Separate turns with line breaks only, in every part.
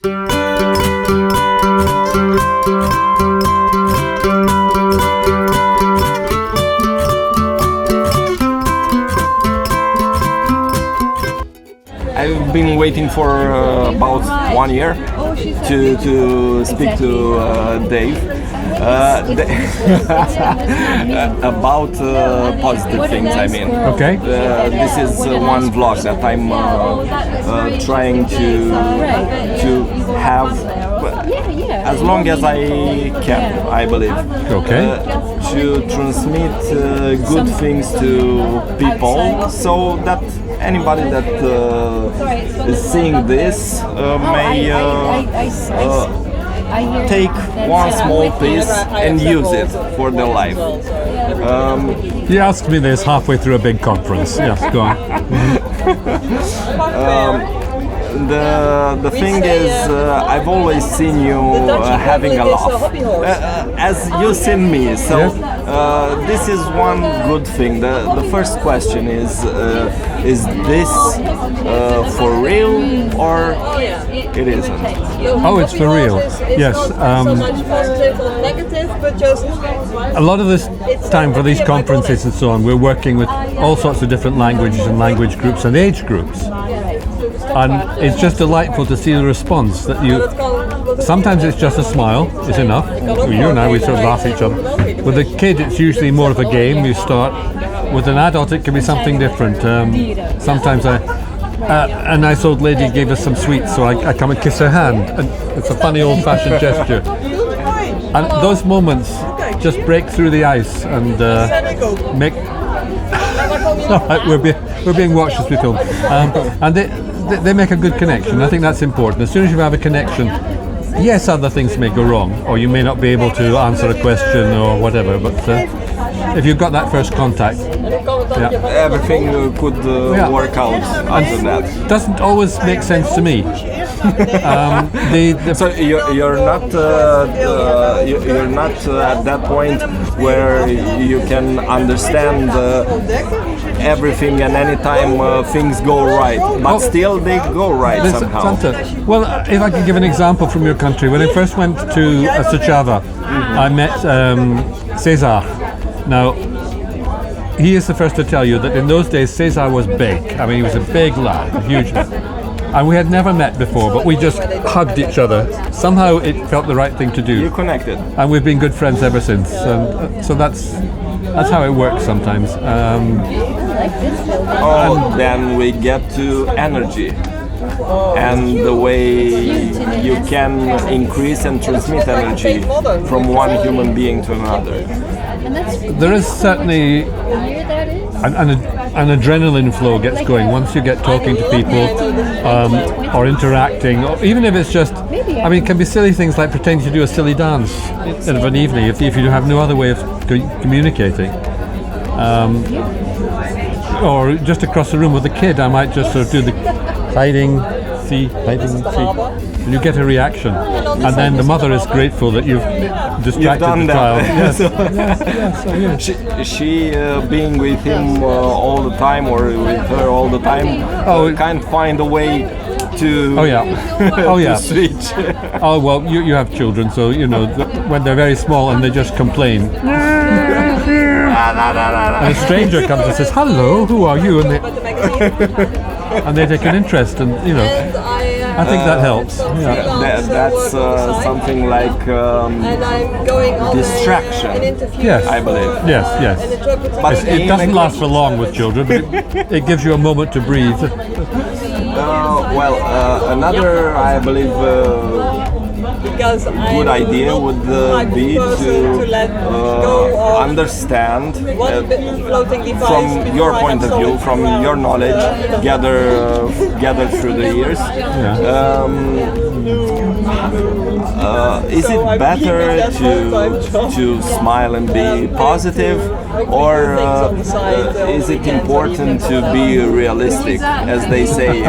I've been waiting for about 1 year to speak to Dave about positive things. I mean,
Okay.
this is one vlog that I'm trying to have as long as I can, I believe.
Okay.
To transmit good things to people, so that anybody that is seeing this may take one small piece and use it for their life.
You asked me this halfway through a big conference. Yes, go on.
The thing is, I've always seen you having a laugh, as you seen me. So this is one good thing. The first question is this for real or it isn't?
Oh, it's for real. Yes. A lot of this time for these conferences and so on, we're working with all sorts of different languages and language groups and age groups. And it's just delightful to see the response that you. Sometimes it's just a smile is enough. You and I, we sort of laugh at each other. With a kid, it's usually more of a game. You start. With an adult, it can be something different. Sometimes a nice old lady gave us some sweets, so I come and kiss her hand. And it's a funny old-fashioned gesture. And those moments just break through the ice and make. We're being watched as we film, and they make a good connection. I think that's important. As soon as you have a connection, yes, other things may go wrong, or you may not be able to answer a question or whatever. But if you've got that first contact,
everything could work out after that.
Doesn't always make sense to me.
So you're not at that point where you can understand everything and anytime things go right, but still they go right somehow.
Well, if I could give an example from your country, when I first went to Suceava, I met Cesar. Now, he is the first to tell you that in those days Cesar was big. I mean, he was a big lad, a huge man. And we had never met before, but we just hugged each other. Somehow it felt the right thing to do.
You connected.
And we've been good friends ever since. And so that's how it works sometimes.
Then we get to energy. And the way you can increase and transmit energy from one human being to another.
There is certainly an adrenaline flow gets going once you get talking to people or interacting, or even if it's just, I mean, it can be silly things like pretending to do a silly dance of an evening if you have no other way of communicating. Or just across the room with a kid, I might just sort of do the hiding, see, and you get a reaction, and then the mother is grateful that you've distracted the child. Yes.
She being with him all the time, or with her all the time, can't find a way to to switch.
Oh well, you have children, so you know when they're very small and they just complain. And a stranger comes and says, "Hello, who are you?" And they take an interest, and you know, I think that helps.
That's something like distraction.
Yes,
I believe.
Yes. But it doesn't last for long with children, but it gives you a moment to breathe.
Another, I believe, good idea would be to understand from your point of view, from your knowledge gathered through the years. Is it better to smile and be positive, or is it important to be realistic, as they say?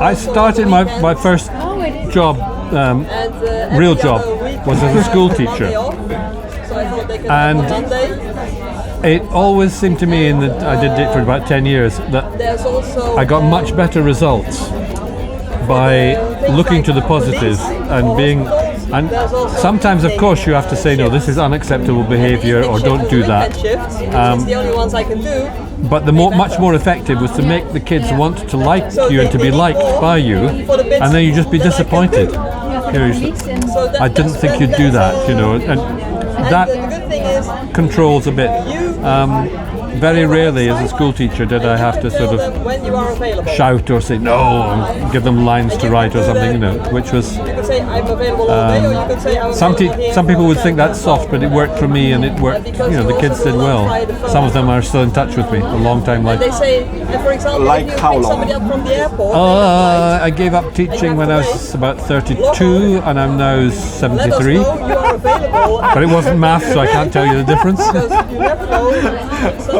I started my first job, real job, was as a school teacher, and it always seemed to me, I did it for about 10 years, that I got much better results by looking to the positive and being. And sometimes, of course, you have to say, no, this is unacceptable behaviour, or don't do that. But the much more effective was to make the kids want to like you and to be liked by you, and then you just be disappointed. I didn't think you'd do that, and that controls a bit. Very rarely as a school teacher did I have to sort of shout or say no, or give them lines to write or something, which was some people would think that's soft, but it worked for me, and it worked. The kids did well. Some of them are still in touch with me a long time later.
They say, for example,
like how long?
From the airport,
I gave up teaching when I was about 32, and I'm now 73. But it wasn't math, so I can't tell you the difference.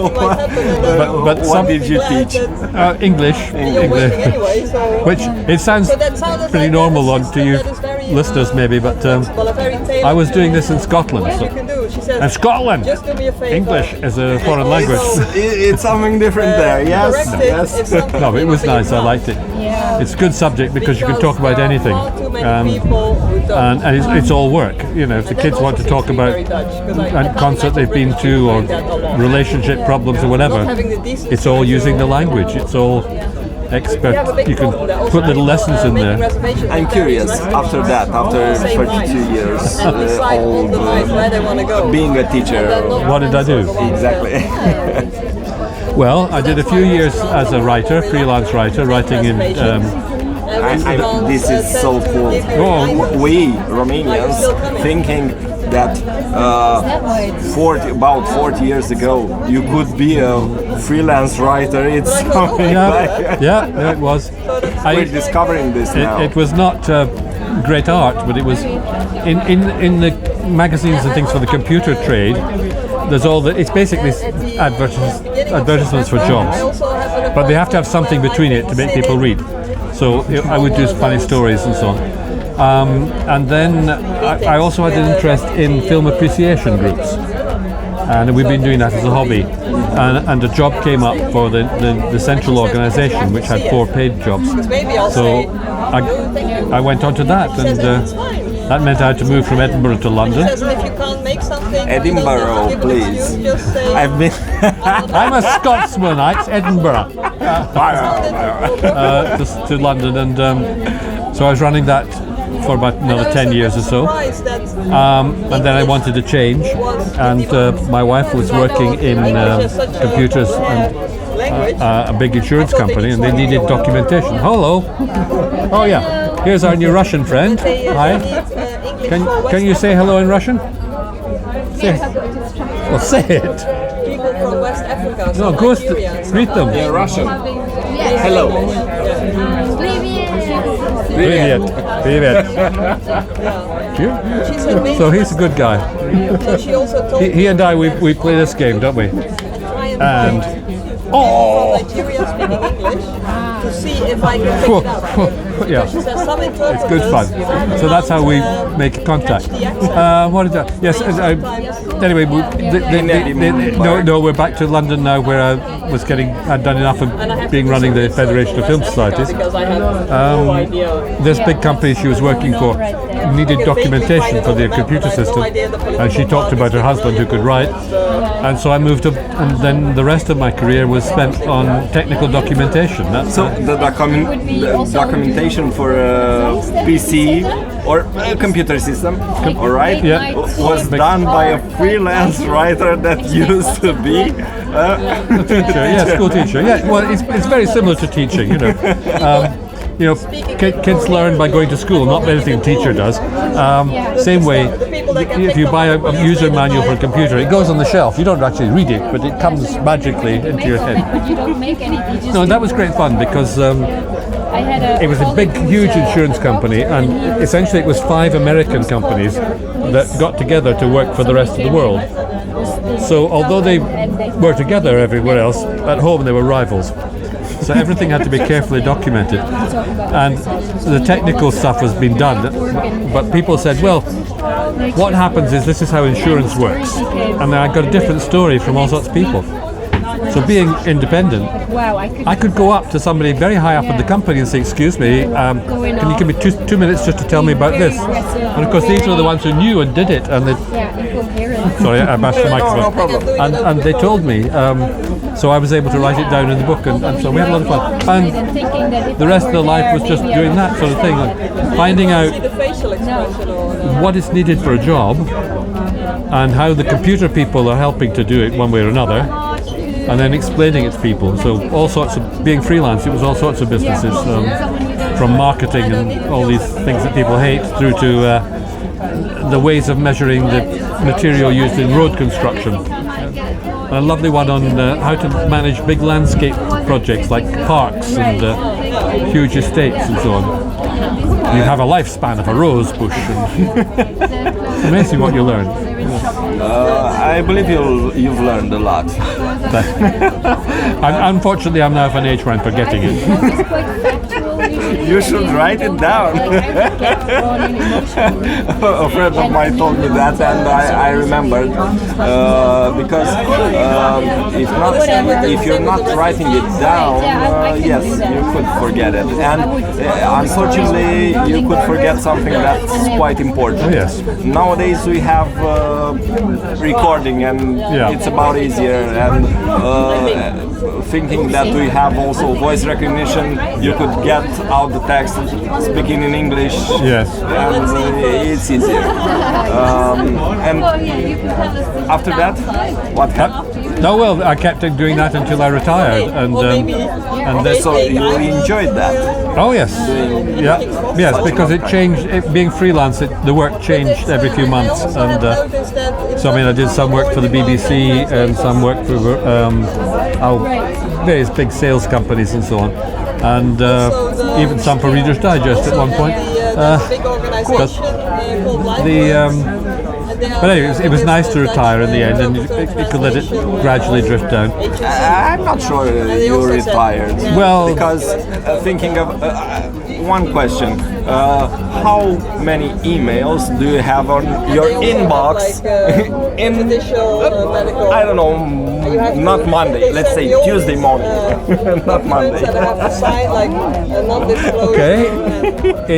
But
what did you teach?
English. Which it sounds pretty normal to you listeners maybe, but I was doing this in Scotland. And Scotland, English is a foreign language.
It's something different there, yes.
No, but it was nice, I liked it. It's a good subject because you can talk about anything. And it's all work. If the kids want to talk about a concert they've been to or relationship problems or whatever, it's all using the language. It's all expert. You can put little lessons in there.
I'm curious, after 32 years old, being a teacher,
what did I do?
Exactly.
Well, I did a few years as a writer, freelance writer, writing in.
This is so cool. We Romanians thinking that about 40 years ago you could be a freelance writer. It's something
yeah, it was.
We're discovering this now.
It was not great art, but it was in the magazines and things for the computer trade. There's it's basically advertisements for jobs, but they have to have something between it to make people read. So I would do funny stories and so on. And then I also had an interest in film appreciation groups, and we've been doing that as a hobby. And a job came up for the central organisation, which had 4 paid jobs. So I went on to that, and that meant I had to move from Edinburgh to London.
Edinburgh, please. I've been.
I'm a Scotsman. It's Edinburgh. To London, and so I was running that for about another 10 years or so, and then I wanted to change, and my wife was working in computers and a big insurance company, and they needed documentation. Hello. Oh yeah, here's our new Russian friend. Hi. Can you say hello in Russian? Say it. Well, say it.
People from West Africa.
No, go greet them.
In Russian. Hello.
Привет. Привет. So he's a good guy. He and I, we play this game, don't we? And
Nigeria speaking English to see if I can pick it up.
yeah, it's good fun. So that's how we make contact. What did that? Yes. Anyway, we're back to London now, where I'd done enough of running the Federation of Film Societies. This big company she was working for needed documentation for their computer system, and she talked about her husband who could write, and so I moved up, and then the rest of my career was spent on technical documentation.
The documentation for a PC or a computer system, all right?
Yeah,
was done by a freelance writer that used to be a
teacher. Yeah, school teacher. Yeah, well, it's very similar to teaching, kids learn by going to school, not anything a teacher does. Same way, if you buy a user manual for a computer, it goes on the shelf. You don't actually read it, but it comes magically into your head.
But you don't make any.
No, that was great fun because it was a big, huge insurance company, and essentially it was 5 American companies that got together to work for the rest of the world. So although they were together everywhere else, at home they were rivals. So everything had to be carefully documented. And the technical stuff was being done. But people said, well, what happens is this is how insurance works. And then I got a different story from all sorts of people. So being independent, I could go up to somebody very high up in the company and say, excuse me, can you give me two minutes just to tell me about this? And of course these were the ones who knew and did it. And they, sorry, I bashed the microphone.
No problem.
And they told me, so I was able to write it down in the book, and so we had a lot of fun. And the rest of the life was just doing that sort of thing, finding out what is needed for a job and how the computer people are helping to do it one way or another, and then explaining it to people. So all sorts of, being freelance, it was all sorts of businesses, from marketing and all these things that people hate, through to the ways of measuring the material used in road construction. A lovely one on how to manage big landscape projects like parks and huge estates and so on. You have a lifespan of a rose bush. It's amazing what you learn.
I believe you've learned a lot.
Unfortunately, I'm now of an age where I'm forgetting it.
You should write it down. A friend of mine told me that, and I remembered because if you're not writing it down, yes, you could forget it, and unfortunately, you could forget something that's quite important.
Oh, yes.
Nowadays we have recording, and it's about easier, and thinking that we have also voice recognition, you could get out the text speaking in English.
Yes.
And it's easier. And after that, what happened?
No, well, I kept doing that until I retired, and
So you enjoyed that?
oh yes, yes, because it changed. Being freelance, the work changed every few months, and so I mean, I did some work for the BBC and some work for various big sales companies and so on, and even some for Reader's Digest at one point. But anyway, it was nice to retire in the end, and you could let it gradually drift down.
I'm not sure you retired.
Well,
because thinking of one question, how many emails do you have on your inbox in, I don't know, not Monday, let's say Tuesday morning, not Monday.
Okay,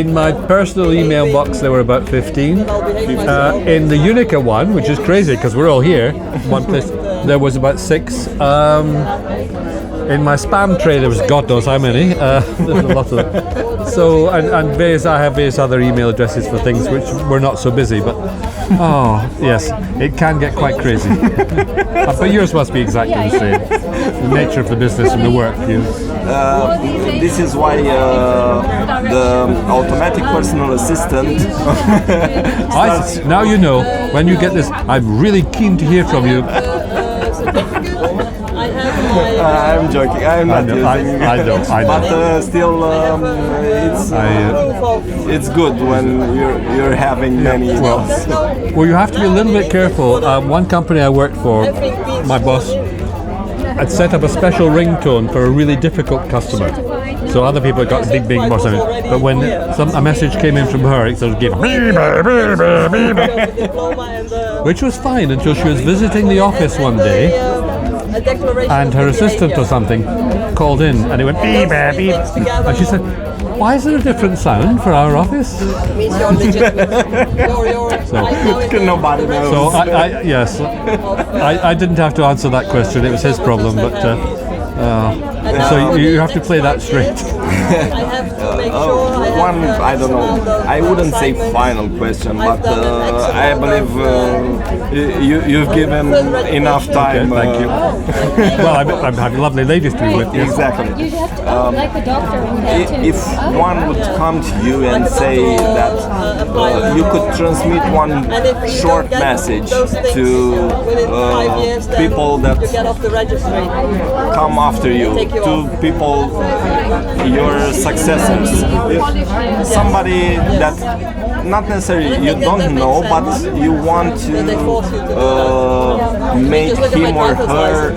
in my personal email box there were about 15. In the Unica one, which is crazy because we're all here, one place, there was about 6. In my spam tray there was God knows how many. There's a lot of them. So, and I have various other email addresses for things which were not so busy, but oh yes, it can get quite crazy. But yours must be exactly the same. The nature of the business and the work.
This is why the automatic personal assistant.
Now you know. When you get this, I'm really keen to hear from you.
I'm joking. I'm not using.
I know.
But still, it's good when you're having many emails.
Well, you have to be a little bit careful. One company I worked for, my boss had set up a special ringtone for a really difficult customer. So other people got big more something. But when a message came in from her, it sort of gave which was fine until she was visiting the office one day, and her assistant or something called in, and it went beep, beep, and she said, "Why is there a different sound for our office?"
Nobody knows.
So I didn't have to answer that question. It was his problem, but so you have to play that straight.
One, I don't know, I wouldn't say final question, but I believe you've given enough time.
Okay, thank you. Well, I'm having lovely ladies to be with you.
Exactly. If one would come to you and say that you could transmit one short message to people that come after you, to people your successors. Somebody that not necessarily you don't know, but you want to make him or her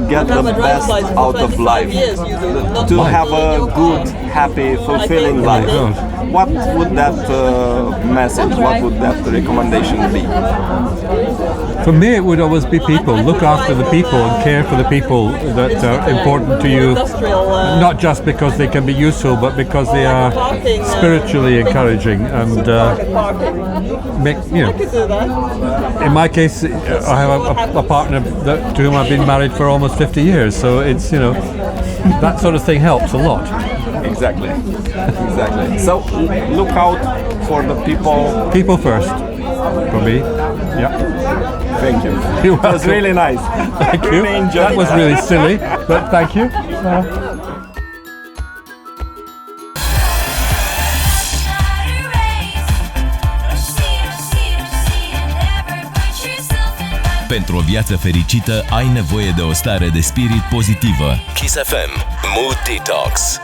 get the best out of life, to have a good, happy, fulfilling life. What would that message, what would that recommendation be?
For me, it would always be people. Look after the people and care for the people that are important to you, not just because they can be useful, but because they are spiritually encouraging and make, in my case, I have a partner to whom I've been married for almost 50 years, so it's, that sort of thing helps a lot.
Exactly. So look out for the people.
People first, for me. Yeah.
Thank you.
You're
It was really nice.
Thank you.
Really enjoyed
That was really silly, but thank you.
Pentru o viață fericită ai nevoie de o stare de spirit pozitivă. Kiss FM Mood Detox.